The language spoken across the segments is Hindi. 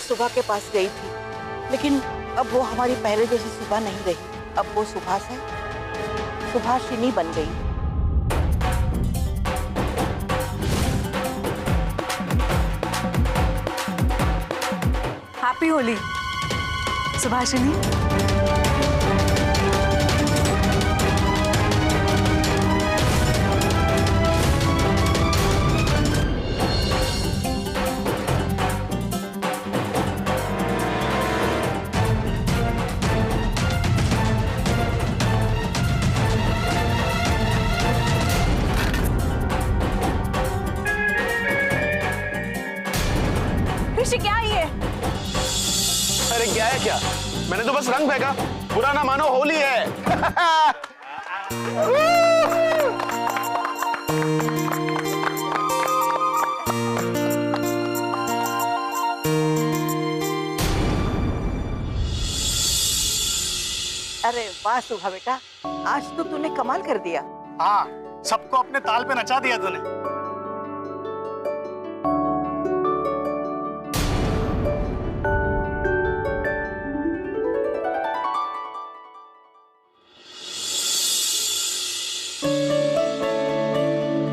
सुबह के पास गई थी, लेकिन अब वो हमारी पहले जैसी सुबह नहीं रही। अब वो सुबह से सुभाषिनी बन गई। हैप्पी होली सुभाषिनी। ऋषि क्या ये? अरे क्या है क्या? मैंने तो बस रंग फेंका। बुरा ना मानो, होली है। अरे वाह सुबह बेटा, आज तो तूने कमाल कर दिया। हाँ, सबको अपने ताल पे नचा दिया तूने।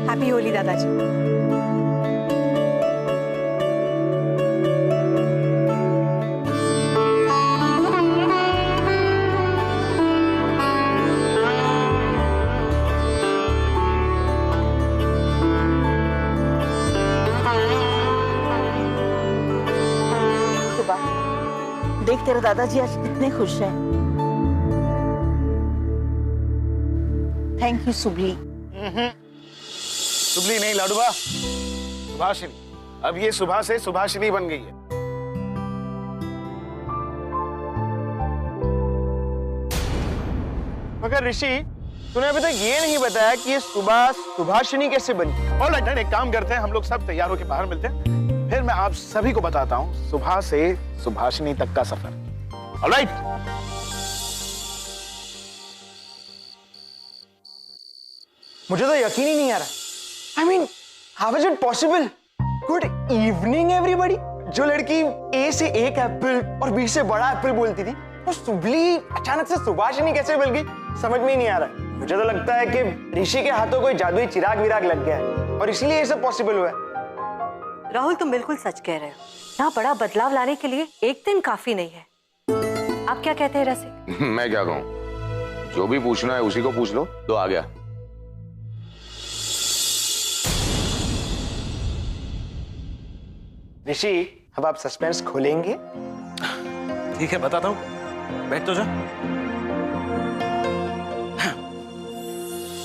हैप्पी होली दादाजी। सुबह देख, तेरे दादाजी आज कितने खुश हैं। Thank you सुबली। सुबली नहीं लाडूबा, सुभाषिनी। अब ये सुबह से सुभाषिनी बन गई है। मगर ऋषि, तूने अभी तक ये नहीं बताया कि ये सुबह सुभाषिनी कैसे बनी। ऑलराइट, एक काम करते हैं, हम लोग सब तैयार होकर बाहर मिलते हैं, फिर मैं आप सभी को बताता हूँ सुबह से सुभाषिनी तक का सफर। ऑलराइट? मुझे तो यकीन ही नहीं आ रहा। I mean, how is it possible? Good evening everybody। जो लड़की ए से एक एप्पल और बी से बड़ा एप्पल बोलती थी, वो सुबली अचानक से सुभाषिनी कैसे बन गई, समझ में ही नहीं आ रहा। मुझे तो लगता है कि ऋषि के हाथों कोई जादुई चिराग विराग लग गया है और इसलिए ये सब पॉसिबल हुआ है। राहुल तुम बिल्कुल सच कह रहे हो। यहाँ बड़ा बदलाव लाने के लिए एक दिन काफी नहीं है। आप क्या कहते हैं रसिक? मैं क्या कहूँ, जो भी पूछना है उसी को पूछ लो, तो आ गया। ऋषि, अब आप सस्पेंस खोलेंगे? ठीक है, बताता हूँ, बैठ तो जा।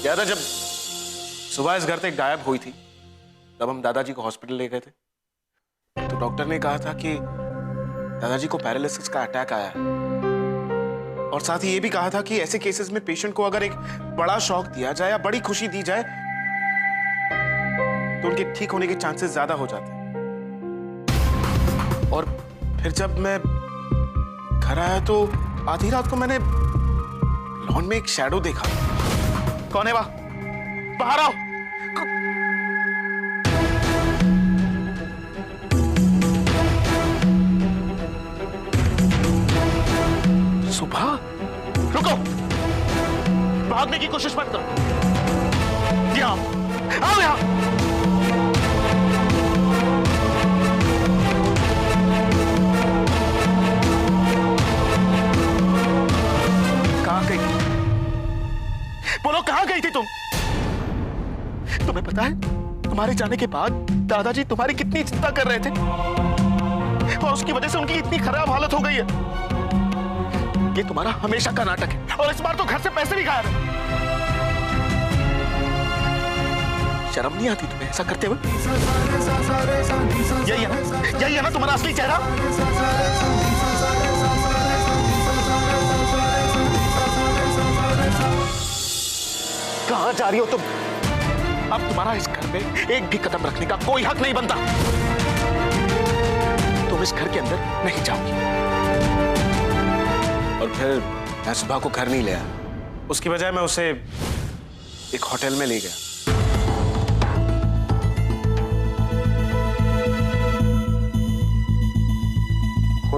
याद है जब सुबह इस घर से गायब हुई थी, तब हम दादाजी को हॉस्पिटल ले गए थे, तो डॉक्टर ने कहा था कि दादाजी को पैरालिसिस का अटैक आया है, और साथ ही ये भी कहा था कि ऐसे केसेस में पेशेंट को अगर एक बड़ा शॉक दिया जाए या बड़ी खुशी दी जाए तो उनके ठीक होने के चांसेस ज्यादा हो जाते हैं। और फिर जब मैं घर आया तो आधी रात को मैंने लॉन में एक शैडो देखा। कौन है वहां? बाहर आओ। सुबह, रुको, भागने की कोशिश मत करो। यहाँ आओ, यहाँ। बोलो, कहां गई थी तुम? तुम्हें पता है तुम्हारे जाने के बाद दादाजी तुम्हारी कितनी चिंता कर रहे थे, और उसकी वजह से उनकी इतनी खराब हालत हो गई है। ये तुम्हारा हमेशा का नाटक है, और इस बार तो घर से पैसे भी गायब है। शर्म नहीं आती तुम्हें ऐसा करते हुए? यही है ना तुम्हारा असली चेहरा? कहां जा रही हो तुम? अब तुम्हारा इस घर में एक भी कदम रखने का कोई हक नहीं बनता। तुम इस घर के अंदर नहीं जाओगी। और फिर मैं सुबह को घर नहीं ले आया, उसकी बजाय मैं उसे एक होटल में ले गया।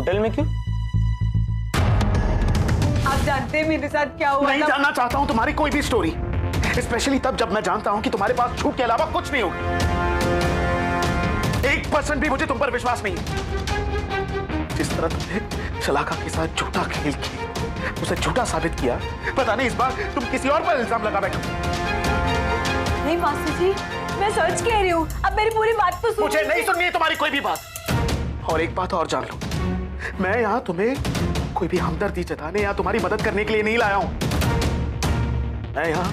होटल में क्यों? आप जानते हैं मेरे साथ क्या हुआ? नहीं जानना चाहता हूं तुम्हारी कोई भी स्टोरी, स्पेशली तब जब मैं जानता हूं कि तुम्हारे पास झूठ के अलावा कुछ नहीं होगा। 1% भी मुझे तुम पर विश्वास नहीं है। जिस तरह तुमने शलाका के साथ झूठा खेल किया, उसे झूठा साबित किया, पता नहीं इस बार तुम किसी और पर इल्जाम लगा बैठो। नहीं मास्टर जी, मैं सच कह रही हूँ, अब मेरी पूरी बात तो सुनिए। मुझे नहीं सुननी है तुम्हारी कोई भी बात। और एक बात और जान लो, मैं यहाँ तुम्हें कोई भी हमदर्दी जताने या तुम्हारी मदद करने के लिए नहीं लाया हूं। मैं यहाँ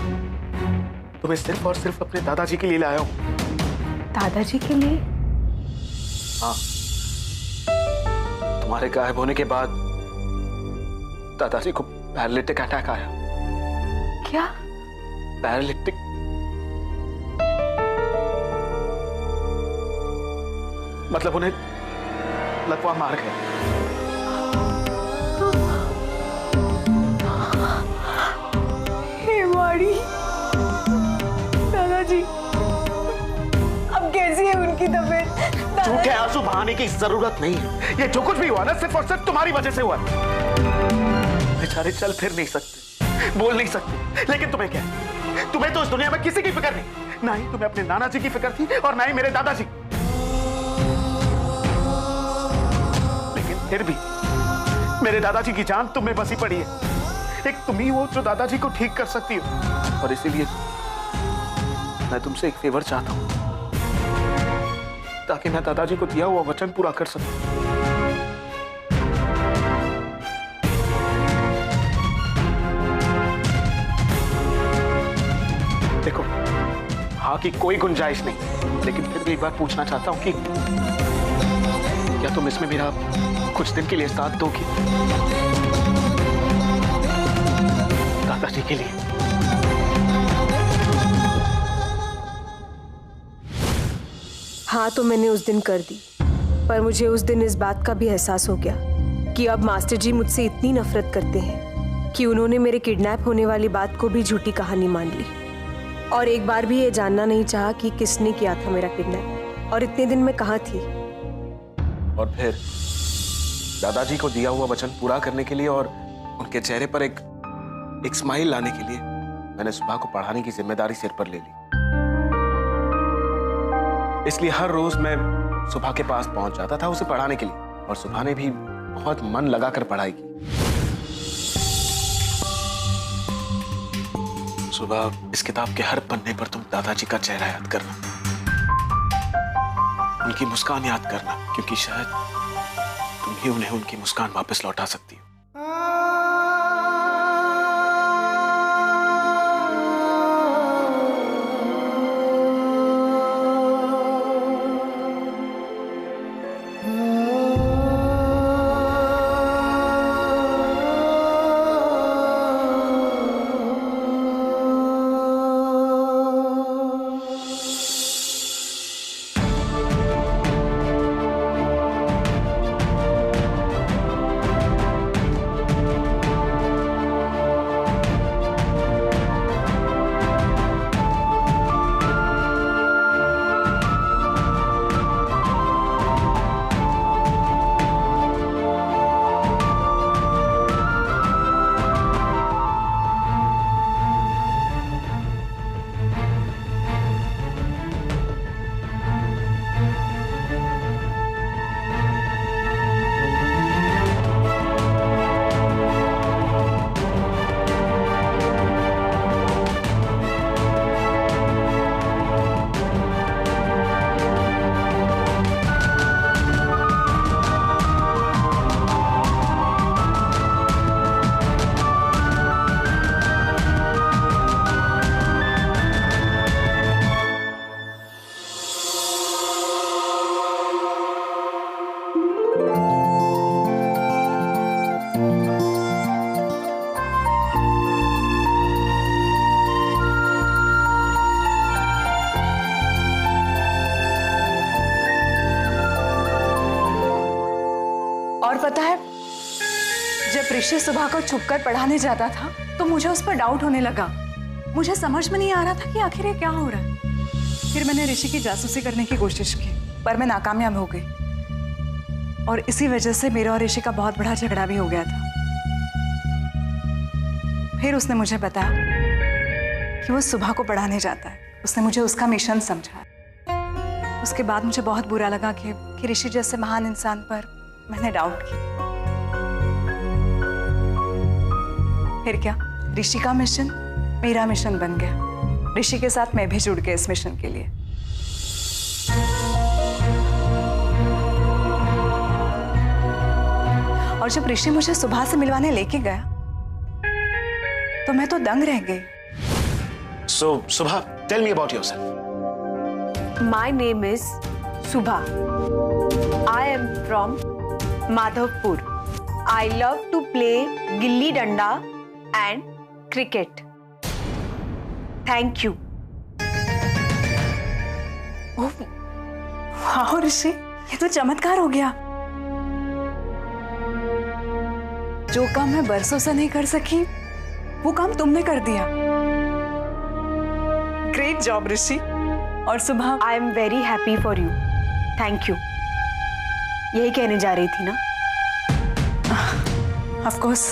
तुम्हें सिर्फ और सिर्फ अपने दादाजी के लिए लाया हूं। दादाजी के लिए? हाँ, तुम्हारे गायब होने के बाद दादाजी को पैरालिटिक अटैक आया। क्या? पैरालिटिक? मतलब उन्हें लकवा मार गया। दादाजी, अब कैसी है उनकी तबीयत? झूठे आंसू बहाने की जरूरत नहीं है। ये जो कुछ भी हुआ ना, सिर्फ और सिर्फ तुम्हारी वजह से हुआ। बेचारे चल फिर नहीं सकते, बोल नहीं सकते, लेकिन तुम्हें क्या? तुम्हें तो इस दुनिया में किसी की फिक्र नहीं। ना ही तुम्हें अपने नाना जी की फिक्र थी और ना ही मेरे दादाजी। लेकिन फिर भी मेरे दादाजी की जान तुम में बसी पड़ी है। एक तुम ही हो जो दादाजी को ठीक कर सकती हो, और इसीलिए मैं तुमसे एक फेवर चाहता हूं, ताकि मैं दादाजी को दिया हुआ वचन पूरा कर सकूं। देखो, हाँ की कोई गुंजाइश नहीं, लेकिन फिर भी एक बार पूछना चाहता हूं कि क्या तुम इसमें मेरा कुछ दिन के लिए साथ दोगी? दादाजी के लिए। हाँ, तो मैंने उस दिन कर दी, पर मुझे उस दिन इस बात का भी एहसास हो गया कि अब मास्टर जी मुझसे इतनी नफरत करते हैं कि उन्होंने मेरे किडनैप होने वाली बात को भी झूठी कहानी मान ली, और एक बार भी ये जानना नहीं चाहा कि किसने किया था मेरा किडनैप और इतने दिन मैं कहाँ थी। और फिर दादाजी को दिया हुआ वचन पूरा करने के लिए और उनके चेहरे पर एक स्माइल लाने के लिए मैंने सुबह को पढ़ाने की जिम्मेदारी सिर पर ले ली। इसलिए हर रोज मैं सुबह के पास पहुंच जाता था उसे पढ़ाने के लिए, और सुबह ने भी बहुत मन लगाकर पढ़ाई की। सुबह इस किताब के हर पन्ने पर तुम दादाजी का चेहरा याद करना, उनकी मुस्कान याद करना, क्योंकि शायद तुम ही उन्हें उनकी मुस्कान वापस लौटा सकती हो। और पता है, जब ऋषि सुबह को छुपकर पढ़ाने जाता था तो मुझे उस पर डाउट होने लगा। मुझे समझ में नहीं आ रहा था कि आखिर ये क्या हो रहा है। फिर मैंने ऋषि की जासूसी करने की कोशिश की, पर मैं नाकामयाब हो गई। और इसी वजह से मेरा और ऋषि का बहुत बड़ा झगड़ा भी हो गया था। फिर उसने मुझे बताया कि वो सुबह को पढ़ाने जाता है। उसने मुझे उसका मिशन समझाया। उसके बाद मुझे बहुत बुरा लगा कि ऋषि जैसे महान इंसान पर मैंने डाउट किया। फिर क्या, ऋषि का मिशन मेरा मिशन बन गया। ऋषि के साथ मैं भी जुड़ गई इस मिशन के लिए। और जब ऋषि मुझे सुबह से मिलवाने लेके गया तो मैं तो दंग रह गई। So, Subha, tell me about yourself. My name is Subha. I am from Madhavpur. I love to play gilli danda and cricket. Thank you. ओह, वाह ऋषि, ये तो चमत्कार हो गया। जो काम मैं बरसों से नहीं कर सकी वो काम तुमने कर दिया। ग्रेट जॉब ऋषि। और सुबह I am very happy for you. Thank you. यही कहने जा रही थी ना? ऑफ कोर्स,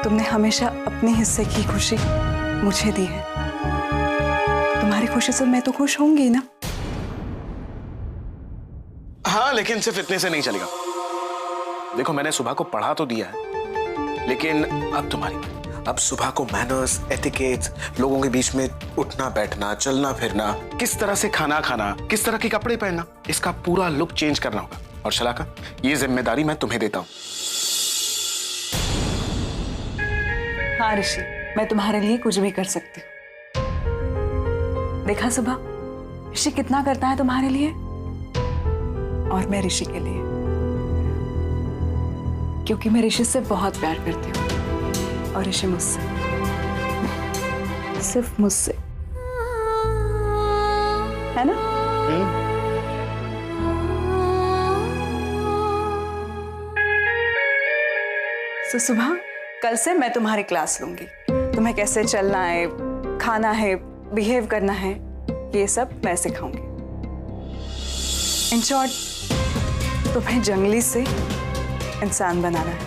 तुमने हमेशा अपने हिस्से की खुशी मुझे दी है। तुम्हारी खुशी से मैं तो खुश होंगी ना। हाँ, लेकिन सिर्फ इतने से नहीं चलेगा। देखो, मैंने सुबह को पढ़ा तो दिया है, लेकिन अब सुबह को मैनर्स, एटिकेट्स, लोगों के बीच में उठना बैठना, चलना फिरना, किस तरह से खाना खाना, किस तरह के कपड़े पहनना, इसका पूरा लुक चेंज करना होगा। और शलाका, ये जिम्मेदारी मैं तुम्हें देता हूँ। हाँ ऋषि, मैं तुम्हारे लिए कुछ भी कर सकती हूँ। देखा सुबह, ऋषि कितना करता है तुम्हारे लिए, और मैं ऋषि के लिए, क्योंकि मैं ऋषि से बहुत प्यार करती हूँ और ऋषि मुझसे, सिर्फ मुझसे, है ना? तो सुबह, कल से मैं तुम्हारी क्लास लूंगी। तुम्हें कैसे चलना है, खाना है, बिहेव करना है, ये सब मैं सिखाऊंगी। इन शॉर्ट, तुम्हें जंगली से इंसान बनाना है।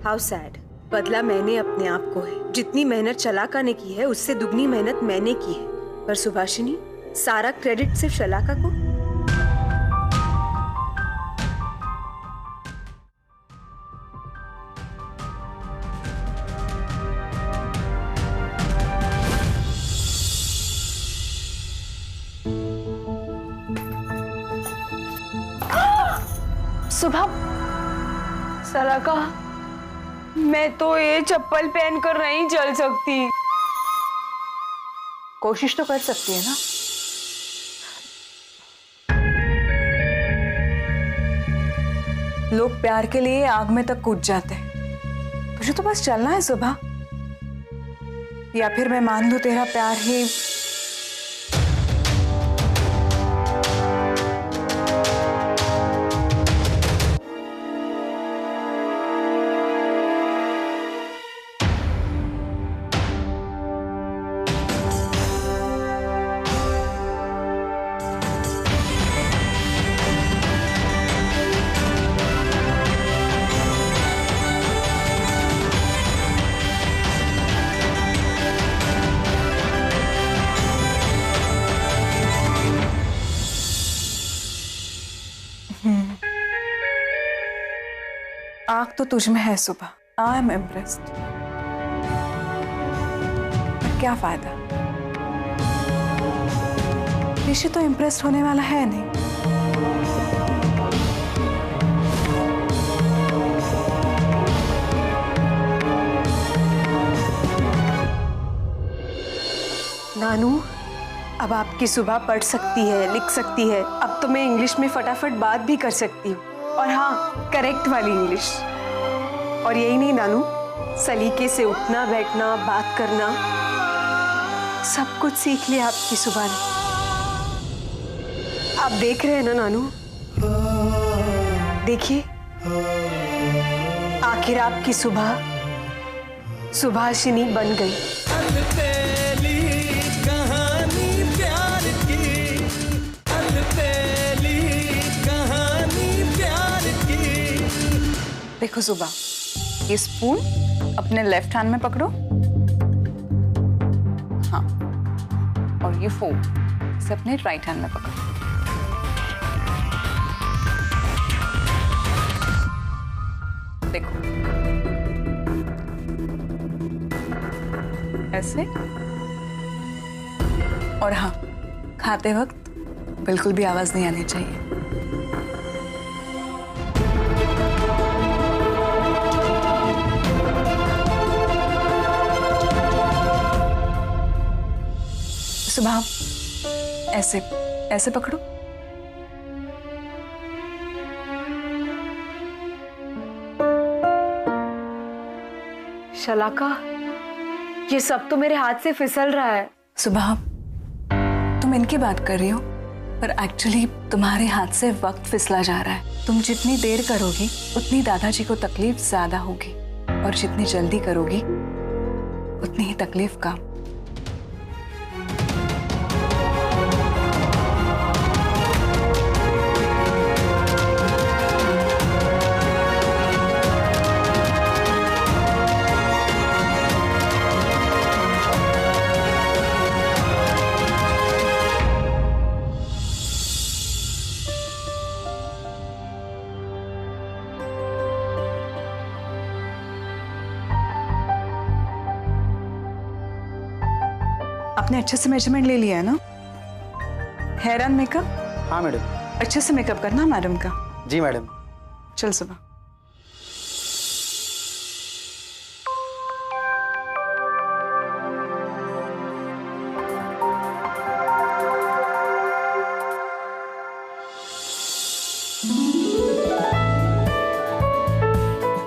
How sad. बदला मैंने अपने आप को है। जितनी मेहनत शलाका ने की है उससे दुगनी मेहनत मैंने की है। पर सुभाषिनी, सारा क्रेडिट सिर्फ शलाका को। सुबह, शलाका, मैं तो ये चप्पल पहनकर नहीं चल सकती। कोशिश तो कर सकती है ना। लोग प्यार के लिए आग में तक कूद जाते हैं। तुझे तो बस चलना है सुबह, या फिर मैं मान लूं तेरा प्यार ही। आग तो तुझ में है सुबह। I am impressed. क्या फायदा, ऋषि तो इम्प्रेस्ड होने वाला है नहीं। नानू, अब आपकी सुबह पढ़ सकती है, लिख सकती है। अब तो मैं इंग्लिश में फटाफट बात भी कर सकती हूँ, और हाँ, करेक्ट वाली इंग्लिश। और यही नहीं नानू, सलीके से उठना बैठना, बात करना, सब कुछ सीख लिया आपकी सुबह ने। आप देख रहे हैं ना नानू, देखिए, आखिर आपकी सुबह सुभाषिनी बन गई। कहानी देखो सुबह, ये स्पून अपने लेफ्ट हैंड में पकड़ो। हाँ, और ये फोक इसे अपने राइट हैंड में पकड़ो। देखो ऐसे। और हाँ, खाते वक्त बिल्कुल भी आवाज नहीं आनी चाहिए। सुबह ऐसे ऐसे पकड़ो। शलाका, ये सब तो मेरे हाथ से फिसल रहा है। सुबह, तुम इनकी बात कर रही हो, पर एक्चुअली तुम्हारे हाथ से वक्त फिसला जा रहा है। तुम जितनी देर करोगी उतनी दादाजी को तकलीफ ज्यादा होगी, और जितनी जल्दी करोगी उतनी ही तकलीफ कम। आपने अच्छे से मेजरमेंट ले लिया है ना? Hair and makeup? हाँ मैडम। अच्छे से मेकअप करना मैडम का। जी मैडम। चल सुबह।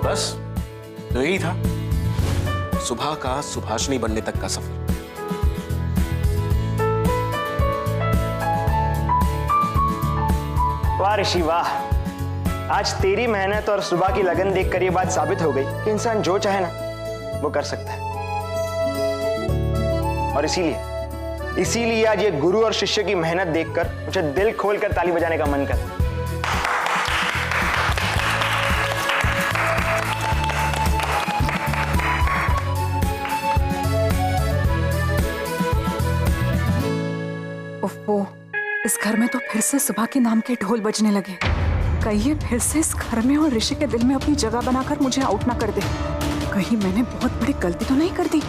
बस तो यही था सुबह का सुभाषिनी बनने तक का सफर। वाह ऋषि वाह, आज तेरी मेहनत और सुबह की लगन देखकर ये बात साबित हो गई कि इंसान जो चाहे ना वो कर सकता है। और इसीलिए आज ये गुरु और शिष्य की मेहनत देखकर मुझे दिल खोलकर ताली बजाने का मन करता है। ओह, इस घर में तो फिर से सुबह के नाम के ढोल बजने लगे। कहिए फिर से इस घर में और ऋषि के दिल में अपनी जगह बनाकर मुझे आउट ना कर दे। कहीं मैंने बहुत बड़ी गलती तो नहीं कर दी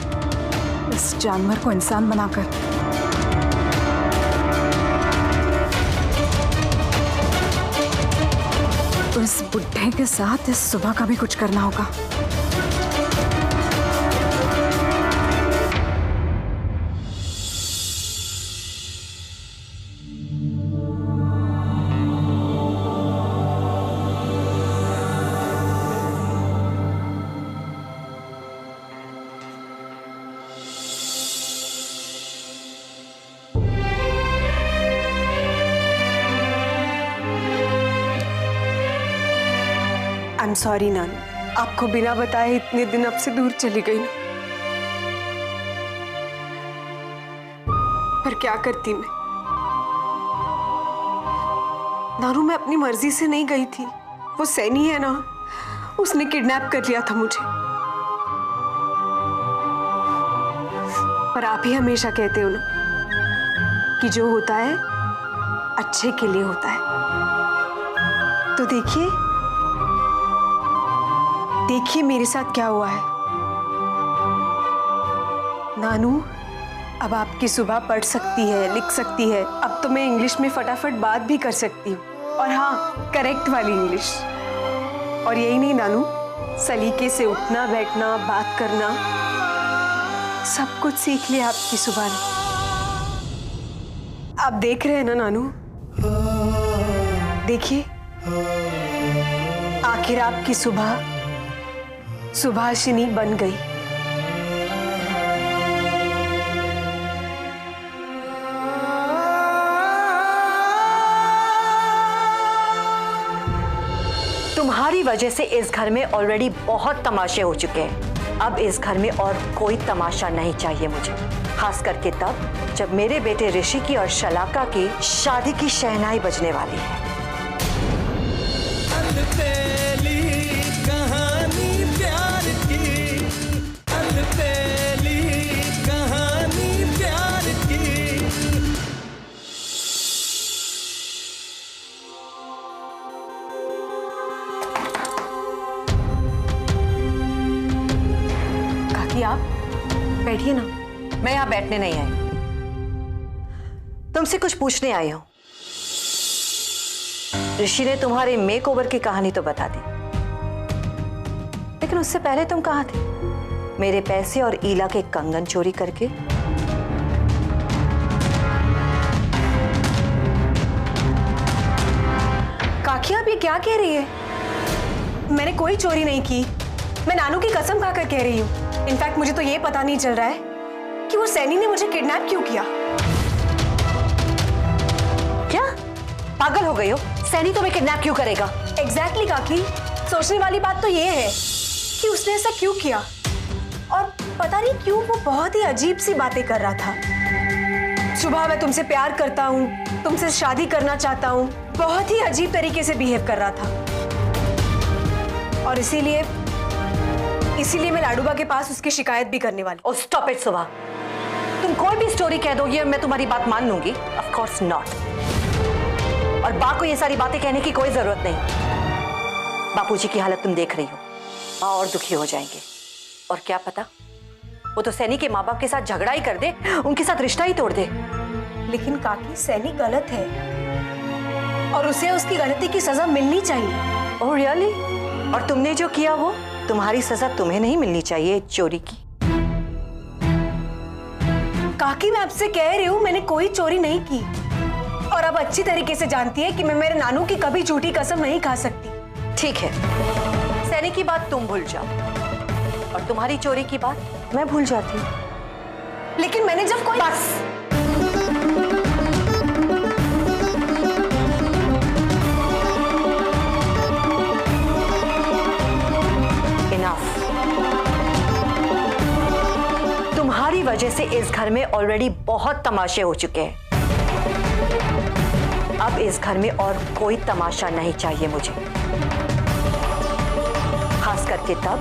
इस जानवर को इंसान बनाकर। तो इस बुढ़े के साथ इस सुबह का भी कुछ करना होगा। आई एम सॉरी नानू, आपको बिना बताए इतने दिन अब से दूर चली गई ना। पर क्या करती मैं नानू, मैं अपनी मर्जी से नहीं गई थी। वो सैनी है ना, उसने किडनैप कर लिया था मुझे। पर आप ही हमेशा कहते हो ना कि जो होता है अच्छे के लिए होता है। तो देखिए मेरे साथ क्या हुआ है नानू। अब आपकी सुबह पढ़ सकती है, लिख सकती है। अब तो मैं इंग्लिश में फटाफट बात भी कर सकती हूँ, और हाँ, करेक्ट वाली इंग्लिश। और यही नहीं नानू, सलीके से उठना बैठना, बात करना, सब कुछ सीख लिया आपकी सुबह ने। आप देख रहे हैं ना नानू, देखिए आखिर आपकी सुबह सुभाषिनी बन गई। तुम्हारी वजह से इस घर में ऑलरेडी बहुत तमाशे हो चुके हैं। अब इस घर में और कोई तमाशा नहीं चाहिए मुझे, खास करके तब जब मेरे बेटे ऋषि की और शलाका की शादी की शहनाई बजने वाली है। काकी आप बैठिए ना। मैं यहाँ बैठने नहीं आई, तुमसे कुछ पूछने आई हूं। ऋषि ने तुम्हारे मेकओवर की कहानी तो बता दी, लेकिन उससे पहले तुम कहाँ थे? मेरे पैसे और ईला के कंगन चोरी करके। काकी आप ये क्या कह रही है? मैंने कोई चोरी नहीं की। मैं नानू की कसम खाकर कह रही हूँ। इनफैक्ट मुझे तो ये पता नहीं चल रहा है कि वो सैनी ने मुझे किडनैप क्यों किया। क्या पागल हो गई हो? सैनी तुम्हें किडनैप क्यों करेगा? एग्जैक्टली काकी, सोचने वाली बात तो ये है कि उसने ऐसा क्यों किया, और पता नहीं क्यों वो बहुत ही अजीब सी बातें कर रहा था। सुबह मैं तुमसे प्यार करता हूँ, तुमसे शादी करना चाहता हूँ, बहुत ही अजीब तरीके से बिहेव कर रहा था। और इसीलिए मैं लाडूबा के पास उसकी शिकायत भी करने वाली। ओह स्टॉप इट सुबह, तुम कोई भी स्टोरी कह दोगी और मैं तुम्हारी बात मान लूंगी? Of course not. और बा को ये सारी बातें कहने की कोई जरूरत नहीं। बापूजी की हालत तुम देख रही हो, बा और दुखी हो जाएंगे। और क्या पता, वो तो सैनी के माँ बाप के साथ झगड़ा ही कर दे, उनके साथ रिश्ता ही तोड़ दे। लेकिन काकी सैनी गलत है और उसे उसकी गलती की सजा मिलनी चाहिए। Oh really? और तुमने जो किया वो तुम्हारी सजा तुम्हें नहीं मिलनी चाहिए चोरी की। काकी मैं आपसे कह रही हूँ मैंने कोई चोरी नहीं की, और अब अच्छी तरीके से जानती है कि मैं मेरे नानू की कभी झूठी कसम नहीं खा सकती। ठीक है, सैनी की बात तुम भूल जाओ और तुम्हारी चोरी की बात मैं भूल जाती हूँ। लेकिन मैंने जब कोई बस तुम्हारी वजह से इस घर में ऑलरेडी बहुत तमाशे हो चुके हैं। अब इस घर में और कोई तमाशा नहीं चाहिए मुझे, खास करके तब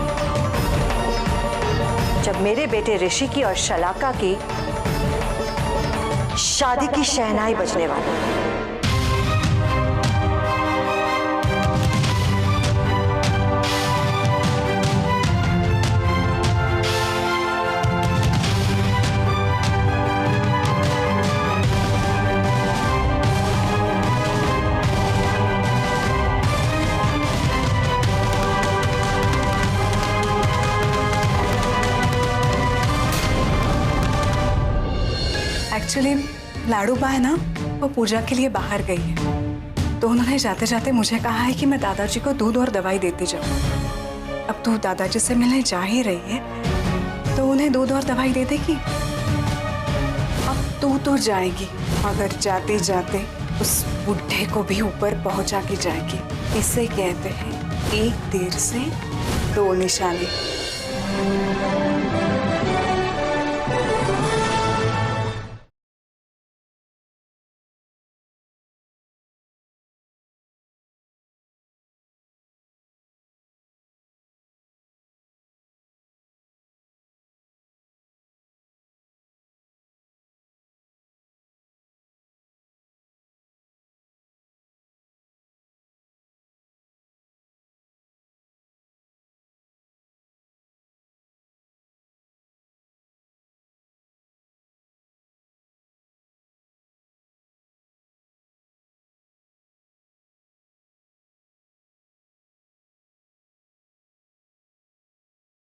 जब मेरे बेटे ऋषि की और शलाका की शादी की शहनाई बजने वाली। एक्चुअली लाडूबा है ना, वो पूजा के लिए बाहर गई है, तो उन्होंने जाते जाते मुझे कहा है कि मैं दादाजी को दूध और दवाई देती जाऊँ। अब तू दादाजी से मिलने जा ही रही है तो उन्हें दूध और दवाई दे देगी। अब तू तो जाएगी, मगर जाते जाते उस बुढ़े को भी ऊपर पहुंचा के जाएगी। इसे कहते हैं एक तीर से दो निशाने।